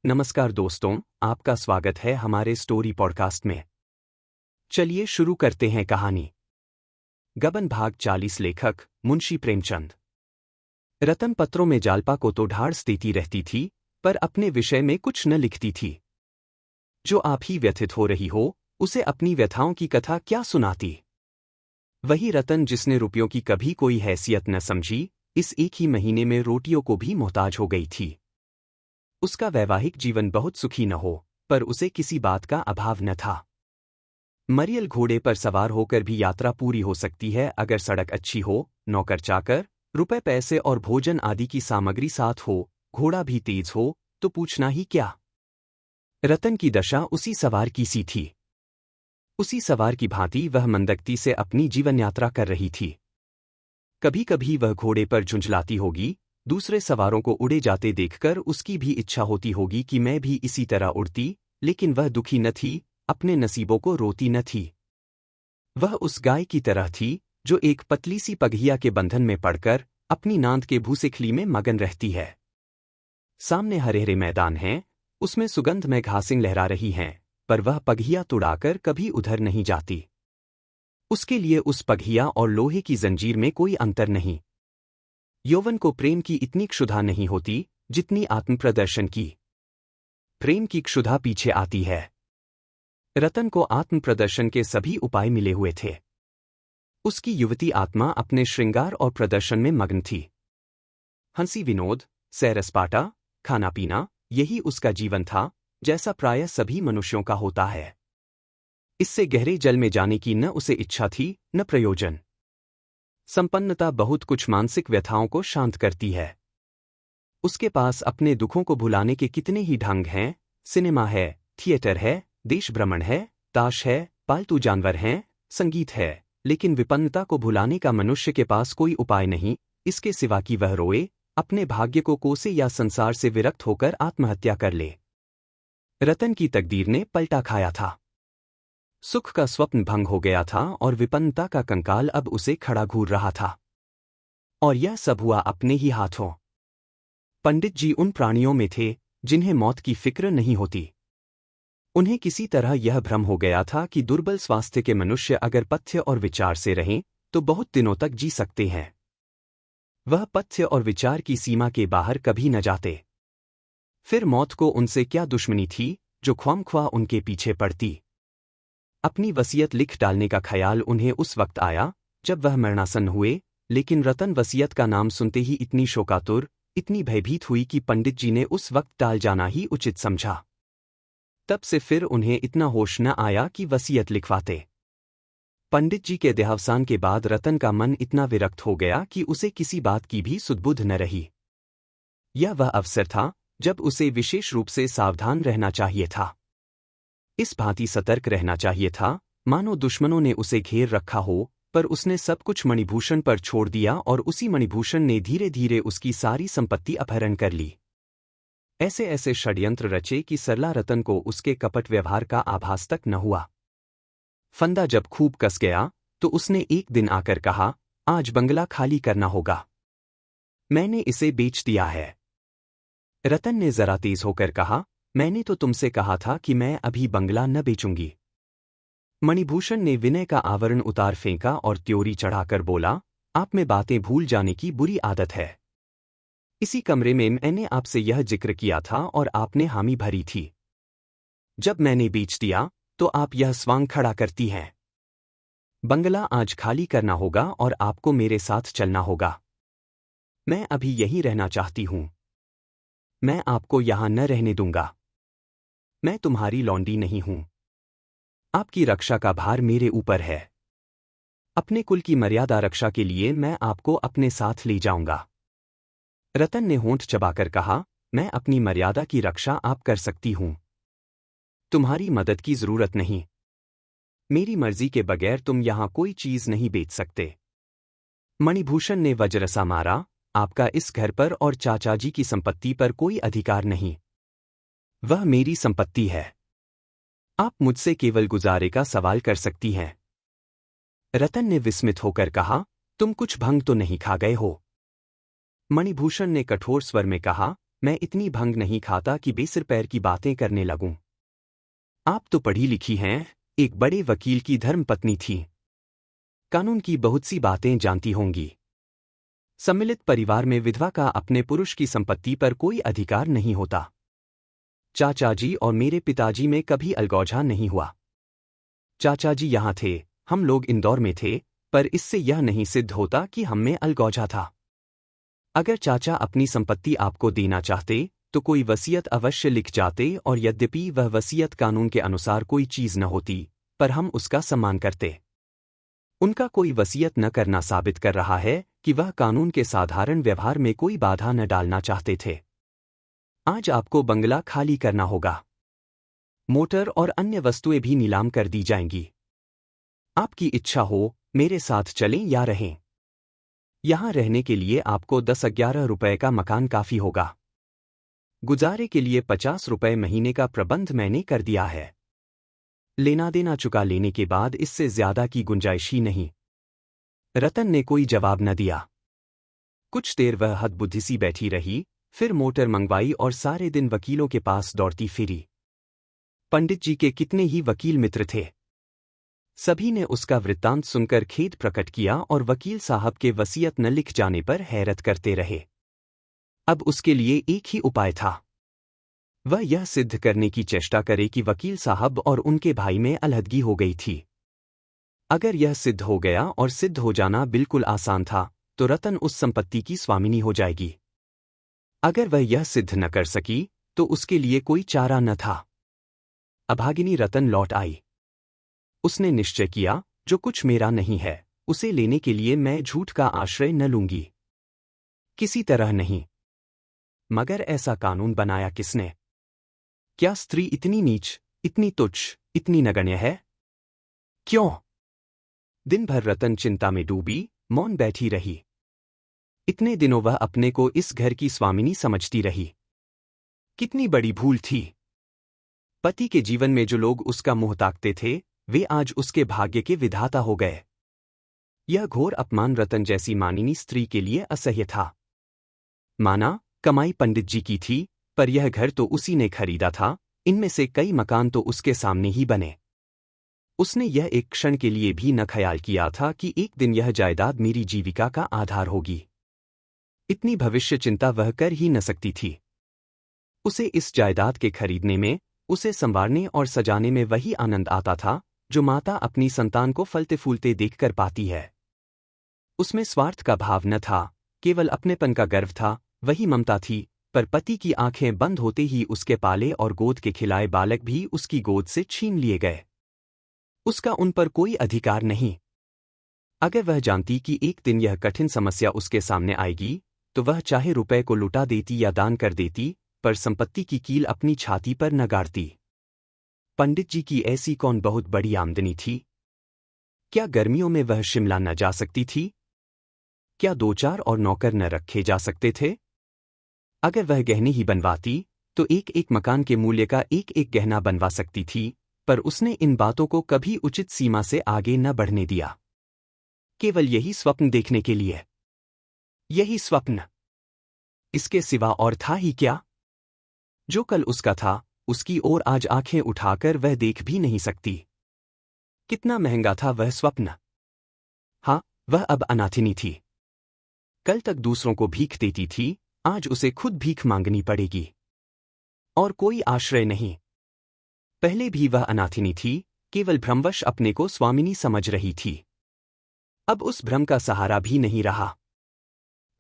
नमस्कार दोस्तों, आपका स्वागत है हमारे स्टोरी पॉडकास्ट में। चलिए शुरू करते हैं कहानी। गबन भाग 40। लेखक मुंशी प्रेमचंद। रतन पत्रों में जालपा को तो ढाढ़स देती रहती थी, पर अपने विषय में कुछ न लिखती थी। जो आप ही व्यथित हो रही हो, उसे अपनी व्यथाओं की कथा क्या सुनाती। वही रतन जिसने रुपयों की कभी कोई हैसियत न समझी, इस एक ही महीने में रोटियों को भी मोहताज हो गई थी। उसका वैवाहिक जीवन बहुत सुखी न हो, पर उसे किसी बात का अभाव न था। मरियल घोड़े पर सवार होकर भी यात्रा पूरी हो सकती है अगर सड़क अच्छी हो, नौकर चाकर, रुपए पैसे और भोजन आदि की सामग्री साथ हो, घोड़ा भी तेज हो, तो पूछना ही क्या। रतन की दशा उसी सवार की सी थी। उसी सवार की भांति वह मंदगती से अपनी जीवन यात्रा कर रही थी। कभी कभी वह घोड़े पर झुंझलाती होगी, दूसरे सवारों को उड़े जाते देखकर उसकी भी इच्छा होती होगी कि मैं भी इसी तरह उड़ती, लेकिन वह दुखी न थी, अपने नसीबों को रोती न थी। वह उस गाय की तरह थी जो एक पतली सी पगहिया के बंधन में पड़कर अपनी नांद के भूसिखली में मगन रहती है। सामने हरे हरे मैदान हैं, उसमें सुगंध में घासें लहरा रही हैं, पर वह पगहिया तुड़ाकर कभी उधर नहीं जाती। उसके लिए उस पगहिया और लोहे की जंजीर में कोई अंतर नहीं। यौवन को प्रेम की इतनी क्षुधा नहीं होती जितनी आत्मप्रदर्शन की। प्रेम की क्षुधा पीछे आती है। रतन को आत्मप्रदर्शन के सभी उपाय मिले हुए थे। उसकी युवती आत्मा अपने श्रृंगार और प्रदर्शन में मग्न थी। हंसी विनोद, सैर सपाटा, खाना पीना, यही उसका जीवन था, जैसा प्रायः सभी मनुष्यों का होता है। इससे गहरे जल में जाने की न उसे इच्छा थी, न प्रयोजन। संपन्नता बहुत कुछ मानसिक व्यथाओं को शांत करती है। उसके पास अपने दुखों को भुलाने के कितने ही ढंग हैं। सिनेमा है, थिएटर है, देश भ्रमण है, ताश है, पालतू जानवर हैं, संगीत है, लेकिन विपन्नता को भुलाने का मनुष्य के पास कोई उपाय नहीं, इसके सिवा कि वह रोए, अपने भाग्य को कोसे या संसार से विरक्त होकर आत्महत्या कर ले। रतन की तकदीर ने पलटा खाया था। सुख का स्वप्न भंग हो गया था और विपन्नता का कंकाल अब उसे खड़ा घूर रहा था। और यह सब हुआ अपने ही हाथों। पंडित जी उन प्राणियों में थे जिन्हें मौत की फिक्र नहीं होती। उन्हें किसी तरह यह भ्रम हो गया था कि दुर्बल स्वास्थ्य के मनुष्य अगर पथ्य और विचार से रहें तो बहुत दिनों तक जी सकते हैं। वह पथ्य और विचार की सीमा के बाहर कभी न जाते। फिर मौत को उनसे क्या दुश्मनी थी जो ख्वामख्वाह उनके पीछे पड़ती। अपनी वसीयत लिख डालने का ख्याल उन्हें उस वक्त आया जब वह मरणासन्न हुए, लेकिन रतन वसीयत का नाम सुनते ही इतनी शोकातुर, इतनी भयभीत हुई कि पंडित जी ने उस वक्त टाल जाना ही उचित समझा। तब से फिर उन्हें इतना होश न आया कि वसीयत लिखवाते। पंडित जी के देहावसान के बाद रतन का मन इतना विरक्त हो गया कि उसे किसी बात की भी सुधबुध न रही। यह वह अवसर था जब उसे विशेष रूप से सावधान रहना चाहिए था। इस भांति सतर्क रहना चाहिए था मानो दुश्मनों ने उसे घेर रखा हो, पर उसने सब कुछ मणिभूषण पर छोड़ दिया और उसी मणिभूषण ने धीरे धीरे उसकी सारी संपत्ति अपहरण कर ली। ऐसे ऐसे षड्यंत्र रचे कि सरला रतन को उसके कपट व्यवहार का आभास तक न हुआ। फंदा जब खूब कस गया तो उसने एक दिन आकर कहा, आज बंगला खाली करना होगा, मैंने इसे बेच दिया है। रतन ने जरा तेज होकर कहा, मैंने तो तुमसे कहा था कि मैं अभी बंगला न बेचूंगी। मणिभूषण ने विनय का आवरण उतार फेंका और त्योरी चढ़ाकर बोला, आप में बातें भूल जाने की बुरी आदत है। इसी कमरे में मैंने आपसे यह जिक्र किया था और आपने हामी भरी थी। जब मैंने बेच दिया तो आप यह स्वांग खड़ा करती हैं। बंगला आज खाली करना होगा और आपको मेरे साथ चलना होगा। मैं अभी यहीं रहना चाहती हूं। मैं आपको यहां न रहने दूंगा। मैं तुम्हारी लौंडी नहीं हूं। आपकी रक्षा का भार मेरे ऊपर है। अपने कुल की मर्यादा रक्षा के लिए मैं आपको अपने साथ ले जाऊंगा। रतन ने होंठ चबाकर कहा, मैं अपनी मर्यादा की रक्षा आप कर सकती हूं। तुम्हारी मदद की जरूरत नहीं। मेरी मर्जी के बगैर तुम यहां कोई चीज नहीं बेच सकते। मणिभूषण ने वज्रसा मारा, आपका इस घर पर और चाचा जी की संपत्ति पर कोई अधिकार नहीं। वह मेरी संपत्ति है। आप मुझसे केवल गुजारे का सवाल कर सकती हैं। रतन ने विस्मित होकर कहा, तुम कुछ भंग तो नहीं खा गए हो? मणिभूषण ने कठोर स्वर में कहा, मैं इतनी भंग नहीं खाता कि बेसिर पैर की बातें करने लगूं। आप तो पढ़ी लिखी हैं, एक बड़े वकील की धर्मपत्नी थी। कानून की बहुत सी बातें जानती होंगी। सम्मिलित परिवार में विधवा का अपने पुरुष की संपत्ति पर कोई अधिकार नहीं होता। चाचा जी और मेरे पिताजी में कभी अलगौझा नहीं हुआ। चाचा जी यहाँ थे, हम लोग इंदौर में थे, पर इससे यह नहीं सिद्ध होता कि हम में अलगौझा था। अगर चाचा अपनी संपत्ति आपको देना चाहते तो कोई वसीयत अवश्य लिख जाते, और यद्यपि वह वसीयत कानून के अनुसार कोई चीज न होती, पर हम उसका सम्मान करते। उनका कोई वसीयत न करना साबित कर रहा है कि वह कानून के साधारण व्यवहार में कोई बाधा न डालना चाहते थे। आज आपको बंगला खाली करना होगा। मोटर और अन्य वस्तुएं भी नीलाम कर दी जाएंगी। आपकी इच्छा हो, मेरे साथ चलें या रहें। यहां रहने के लिए आपको 10-11 रुपए का मकान काफी होगा। गुजारे के लिए 50 रुपए महीने का प्रबंध मैंने कर दिया है। लेना देना चुका लेने के बाद इससे ज्यादा की गुंजाइश ही नहीं। रतन ने कोई जवाब न दिया। कुछ देर वह हदबुद्धि सी बैठी रही, फिर मोटर मंगवाई और सारे दिन वकीलों के पास दौड़ती फिरी। पंडित जी के कितने ही वकील मित्र थे। सभी ने उसका वृत्तांत सुनकर खेद प्रकट किया और वकील साहब के वसीयत न लिख जाने पर हैरत करते रहे। अब उसके लिए एक ही उपाय था। वह यह सिद्ध करने की चेष्टा करे कि वकील साहब और उनके भाई में अलहदगी हो गई थी। अगर यह सिद्ध हो गया, और सिद्ध हो जाना बिल्कुल आसान था, तो रतन उस संपत्ति की स्वामिनी हो जाएगी। अगर वह यह सिद्ध न कर सकी तो उसके लिए कोई चारा न था। अभागिनी रतन लौट आई। उसने निश्चय किया, जो कुछ मेरा नहीं है उसे लेने के लिए मैं झूठ का आश्रय न लूंगी, किसी तरह नहीं। मगर ऐसा कानून बनाया किसने? क्या स्त्री इतनी नीच, इतनी तुच्छ, इतनी नगण्य है? क्यों? दिन भर रतन चिंता में डूबी, मौन बैठी रही। इतने दिनों वह अपने को इस घर की स्वामिनी समझती रही। कितनी बड़ी भूल थी। पति के जीवन में जो लोग उसका मुंह ताकते थे, वे आज उसके भाग्य के विधाता हो गए। यह घोर अपमान रतन जैसी मानिनी स्त्री के लिए असह्य था। माना कमाई पंडित जी की थी, पर यह घर तो उसी ने खरीदा था, इनमें से कई मकान तो उसके सामने ही बने। उसने यह एक क्षण के लिए भी न ख्याल किया था कि एक दिन यह जायदाद मेरी जीविका का आधार होगी। इतनी भविष्य चिंता वह कर ही न सकती थी। उसे इस जायदाद के खरीदने में, उसे संवारने और सजाने में वही आनंद आता था जो माता अपनी संतान को फलते फूलते देखकर पाती है। उसमें स्वार्थ का भाव न था, केवल अपनेपन का गर्व था, वही ममता थी। पर पति की आंखें बंद होते ही उसके पाले और गोद के खिलाए बालक भी उसकी गोद से छीन लिए गए। उसका उन पर कोई अधिकार नहीं। अगर वह जानती कि एक दिन यह कठिन समस्या उसके सामने आएगी, तो वह चाहे रुपए को लुटा देती या दान कर देती, पर संपत्ति की कील अपनी छाती पर न गाड़ती। पंडित जी की ऐसी कौन बहुत बड़ी आमदनी थी? क्या गर्मियों में वह शिमला न जा सकती थी? क्या 2-4 और नौकर न रखे जा सकते थे? अगर वह गहने ही बनवाती, तो एक एक मकान के मूल्य का एक एक गहना बनवा सकती थी, पर उसने इन बातों को कभी उचित सीमा से आगे न बढ़ने दिया। केवल यही स्वप्न देखने के लिए। यही स्वप्न। इसके सिवा और था ही क्या? जो कल उसका था, उसकी ओर आज आंखें उठाकर वह देख भी नहीं सकती। कितना महंगा था वह स्वप्न। हाँ, वह अब अनाथिनी थी। कल तक दूसरों को भीख देती थी, आज उसे खुद भीख मांगनी पड़ेगी। और कोई आश्रय नहीं। पहले भी वह अनाथिनी थी, केवल भ्रमवश अपने को स्वामिनी समझ रही थी। अब उस भ्रम का सहारा भी नहीं रहा।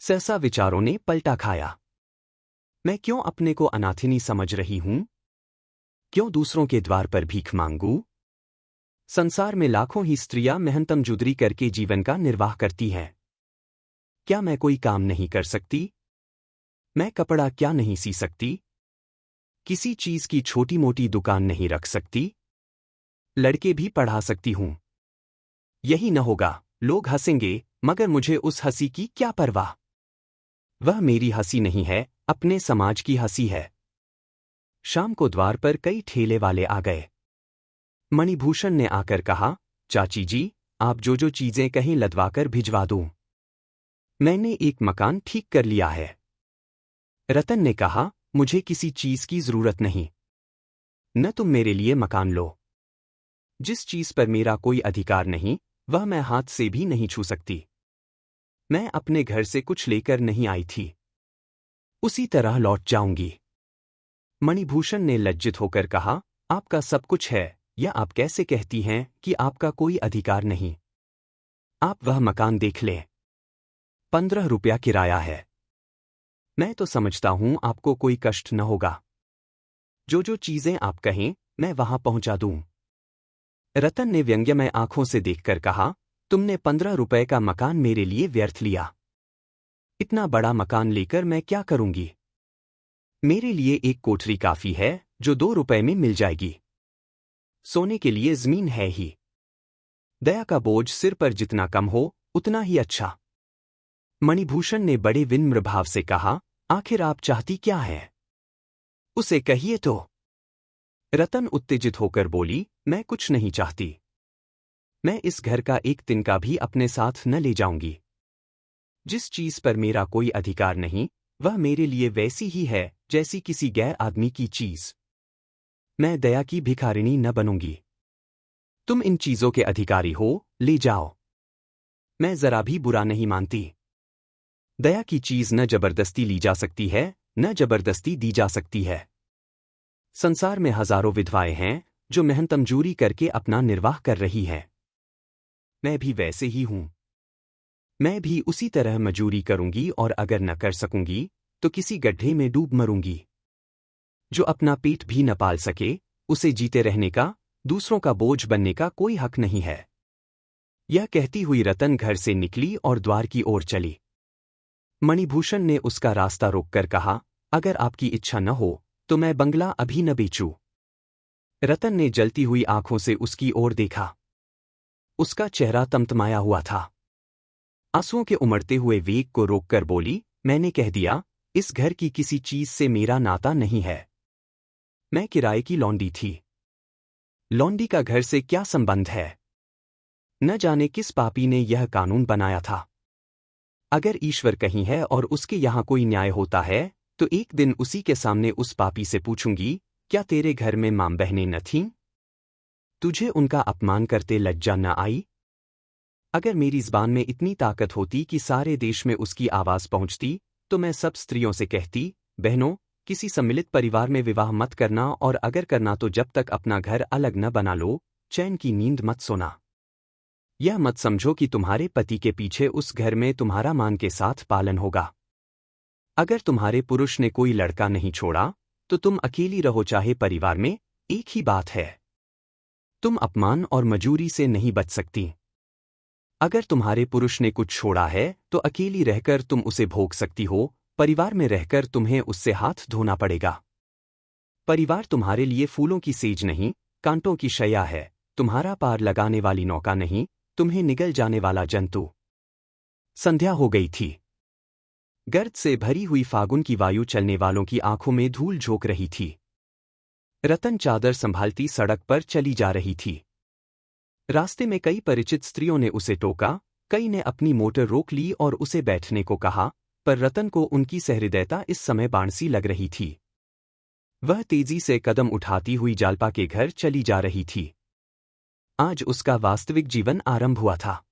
सहसा विचारों ने पलटा खाया। मैं क्यों अपने को अनाथिनी समझ रही हूं? क्यों दूसरों के द्वार पर भीख मांगूं? संसार में लाखों ही स्त्रियां मेहनतम जुदरी करके जीवन का निर्वाह करती हैं। क्या मैं कोई काम नहीं कर सकती? मैं कपड़ा क्या नहीं सी सकती? किसी चीज की छोटी मोटी दुकान नहीं रख सकती? लड़के भी पढ़ा सकती हूं। यही न होगा, लोग हंसेंगे, मगर मुझे उस हंसी की क्या परवाह। वह मेरी हंसी नहीं है, अपने समाज की हंसी है। शाम को द्वार पर कई ठेले वाले आ गए। मणिभूषण ने आकर कहा, चाची जी, आप जो जो चीजें कहें लदवाकर भिजवा दूं। मैंने एक मकान ठीक कर लिया है। रतन ने कहा, मुझे किसी चीज की जरूरत नहीं। न तुम मेरे लिए मकान लो। जिस चीज पर मेरा कोई अधिकार नहीं, वह मैं हाथ से भी नहीं छू सकती। मैं अपने घर से कुछ लेकर नहीं आई थी। उसी तरह लौट जाऊंगी। मणिभूषण ने लज्जित होकर कहा, आपका सब कुछ है, या आप कैसे कहती हैं कि आपका कोई अधिकार नहीं? आप वह मकान देख लें। 15 रुपया किराया है। मैं तो समझता हूं आपको कोई कष्ट न होगा। जो जो चीजें आप कहें, मैं वहां पहुंचा दूं। रतन ने व्यंग्यमय आंखों से देखकर कहा, तुमने 15 रुपए का मकान मेरे लिए व्यर्थ लिया। इतना बड़ा मकान लेकर मैं क्या करूंगी? मेरे लिए एक कोठरी काफी है, जो 2 रुपए में मिल जाएगी। सोने के लिए जमीन है ही। दया का बोझ सिर पर जितना कम हो, उतना ही अच्छा। मणिभूषण ने बड़े विनम्र भाव से कहा, आखिर आप चाहती क्या है? उसे कहिए तो। रतन उत्तेजित होकर बोली, मैं कुछ नहीं चाहती। मैं इस घर का एक तिनका भी अपने साथ न ले जाऊंगी। जिस चीज पर मेरा कोई अधिकार नहीं, वह मेरे लिए वैसी ही है जैसी किसी गैर आदमी की चीज। मैं दया की भिखारिणी न बनूंगी। तुम इन चीजों के अधिकारी हो, ले जाओ। मैं जरा भी बुरा नहीं मानती। दया की चीज न जबरदस्ती ली जा सकती है, न जबरदस्ती दी जा सकती है। संसार में हजारों विधवाएं हैं जो मेहनत मजूरी करके अपना निर्वाह कर रही हैं। मैं भी वैसे ही हूं। मैं भी उसी तरह मजूरी करूंगी और अगर न कर सकूंगी तो किसी गड्ढे में डूब मरूंगी। जो अपना पेट भी न पाल सके, उसे जीते रहने का, दूसरों का बोझ बनने का कोई हक नहीं है। यह कहती हुई रतन घर से निकली और द्वार की ओर चली। मणिभूषण ने उसका रास्ता रोककर कहा, अगर आपकी इच्छा न हो तो मैं बंगला अभी न बेचूं। रतन ने जलती हुई आंखों से उसकी ओर देखा। उसका चेहरा तमतमाया हुआ था। आंसुओं के उमड़ते हुए वेग को रोककर बोली, मैंने कह दिया, इस घर की किसी चीज से मेरा नाता नहीं है। मैं किराए की लौंडी थी। लौंडी का घर से क्या संबंध है? न जाने किस पापी ने यह कानून बनाया था। अगर ईश्वर कहीं है और उसके यहां कोई न्याय होता है, तो एक दिन उसी के सामने उस पापी से पूछूंगी, क्या तेरे घर में मां बहनें न थीं? तुझे उनका अपमान करते लज्जा न आई? अगर मेरी ज़बान में इतनी ताकत होती कि सारे देश में उसकी आवाज़ पहुंचती, तो मैं सब स्त्रियों से कहती, बहनों, किसी सम्मिलित परिवार में विवाह मत करना और अगर करना तो जब तक अपना घर अलग न बना लो, चैन की नींद मत सोना। यह मत समझो कि तुम्हारे पति के पीछे उस घर में तुम्हारा मान के साथ पालन होगा। अगर तुम्हारे पुरुष ने कोई लड़का नहीं छोड़ा, तो तुम अकेली रहो चाहे परिवार में, एक ही बात है। तुम अपमान और मजूरी से नहीं बच सकती। अगर तुम्हारे पुरुष ने कुछ छोड़ा है, तो अकेली रहकर तुम उसे भोग सकती हो, परिवार में रहकर तुम्हें उससे हाथ धोना पड़ेगा। परिवार तुम्हारे लिए फूलों की सेज नहीं, कांटों की शैया है, तुम्हारा पार लगाने वाली नौका नहीं, तुम्हें निगल जाने वाला जंतु। संध्या हो गई थी। गर्द से भरी हुई फागुन की वायु चलने वालों की आंखों में धूल झोंक रही थी। रतन चादर संभालती सड़क पर चली जा रही थी। रास्ते में कई परिचित स्त्रियों ने उसे टोका, कई ने अपनी मोटर रोक ली और उसे बैठने को कहा, पर रतन को उनकी सहृदयता इस समय बाणसी लग रही थी। वह तेजी से कदम उठाती हुई जालपा के घर चली जा रही थी। आज उसका वास्तविक जीवन आरंभ हुआ था।